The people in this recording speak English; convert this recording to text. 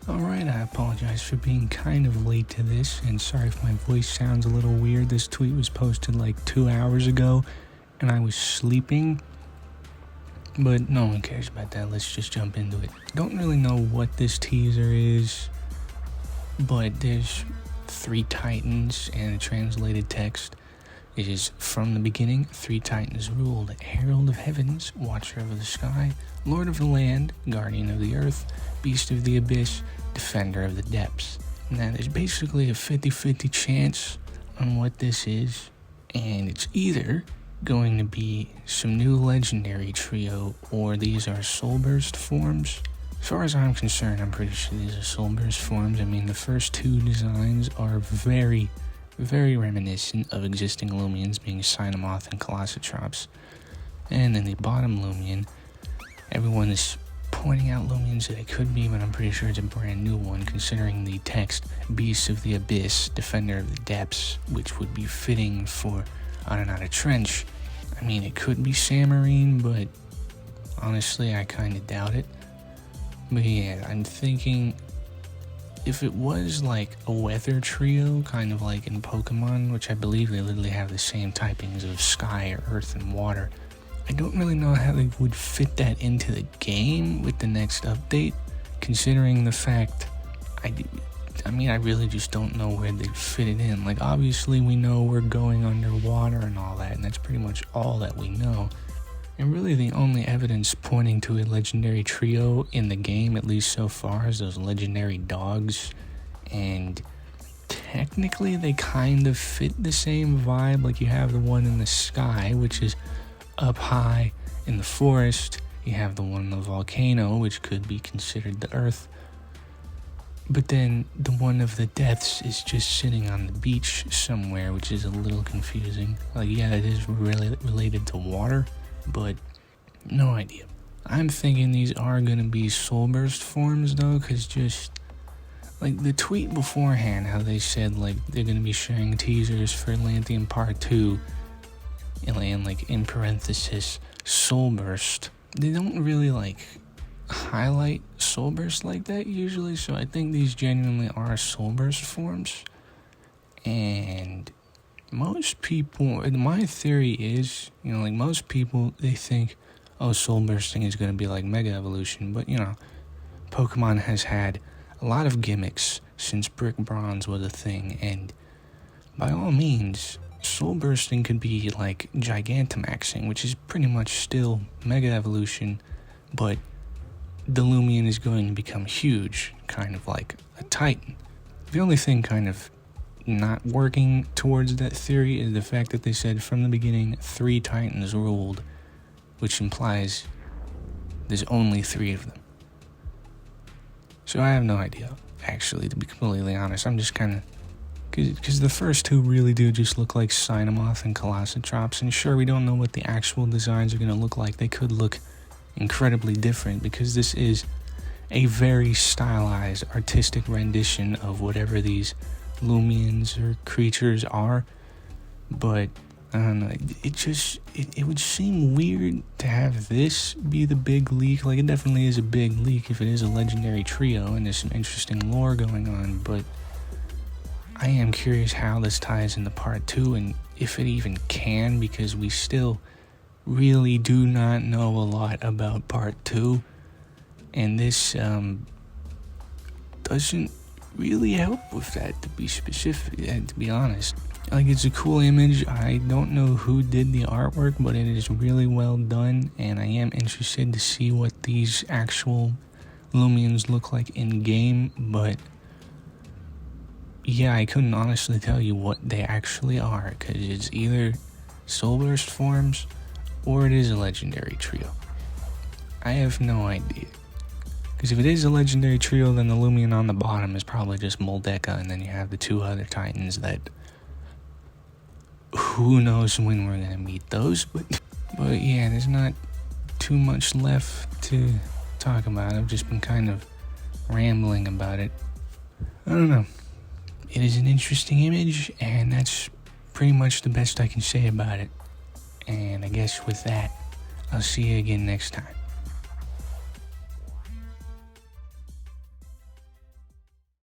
Alright, I apologize for being kind of late to this, and sorry if my voice sounds a little weird. This tweet was posted like 2 hours ago, and I was sleeping. But no one cares about that, let's just jump into it. Don't really know what this teaser is, but there's 3 titans and a translated text. It is from the beginning, 3 titans ruled, herald of heavens, watcher of the sky, lord of the land, guardian of the earth, beast of the abyss, defender of the depths. Now there's basically a 50-50 chance on what this is, and it's either going to be some new legendary trio, or these are soulburst forms. As far as I'm concerned, I'm pretty sure these are soulburst forms. I mean, the first 2 designs are very reminiscent of existing Loomians, being Cynomoth and Colossotrops. And then the bottom Loomian, everyone is pointing out Loomians that it could be, but I'm pretty sure it's a brand new one, considering the text, Beast of the Abyss, Defender of the Depths, which would be fitting for, I don't know, a trench. I mean, it could be Samarine, but honestly, I kind of doubt it. But yeah, I'm thinking if it was like a weather trio, kind of like in Pokemon, which I believe they literally have the same typings of sky, earth, and water, I don't really know how they would fit that into the game with the next update, considering the fact, I mean, I really just don't know where they'd fit it in. Like, obviously we know we're going underwater and all that, and that's pretty much all that we know. And really the only evidence pointing to a legendary trio in the game, at least so far, is those legendary dogs. And technically they kind of fit the same vibe. Like, you have the one in the sky, which is up high in the forest. You have the one in the volcano, which could be considered the earth. But then the one of the depths is just sitting on the beach somewhere, which is a little confusing. Like, yeah, it is really related to water, but no idea. I'm thinking these are going to be soulburst forms, though, because just, like, the tweet beforehand, how they said, like, they're going to be sharing teasers for Atlantean Part 2, and, like, in parenthesis, soulburst. They don't really, like, highlight soulburst like that usually, so I think these genuinely are soulburst forms. And most people, my theory is, you know, like, most people, they think, oh, soulbursting is going to be like Mega Evolution, but, you know, Pokemon has had a lot of gimmicks since Brick Bronze was a thing, and by all means, soulbursting could be like Gigantamaxing, which is pretty much still Mega Evolution, but the Loomian is going to become huge, kind of like a Titan. The only thing kind of not working towards that theory is the fact that they said from the beginning 3 Titans ruled, which implies there's only 3 of them. So I have no idea, actually, to be completely honest. I'm just kind of, because the first 2 really do just look like Cynomoth and Colossotrops, and sure, we don't know what the actual designs are going to look like. They could look incredibly different, because this is a very stylized, artistic rendition of whatever these Loomians or creatures are. But I don't know, it would seem weird to have this be the big leak. Like, it definitely is a big leak if it is a legendary trio and there's some interesting lore going on, but I am curious how this ties into Part 2, and if it even can, because we still really do not know a lot about Part 2, and this doesn't really help with that, to be specific, to be honest. Like, it's a cool image. I don't know who did the artwork, but it is really well done, and I am interested to see what these actual Loomians look like in game. But yeah, I couldn't honestly tell you what they actually are, because it's either soulburst forms or it is a legendary trio. I have no idea. Because if it is a legendary trio, then the Loomian on the bottom is probably just Moldeca, and then you have the 2 other Titans that, who knows when we're going to meet those. But yeah, there's not too much left to talk about. I've just been kind of rambling about it. I don't know. It is an interesting image, and that's pretty much the best I can say about it. And I guess with that, I'll see you again next time.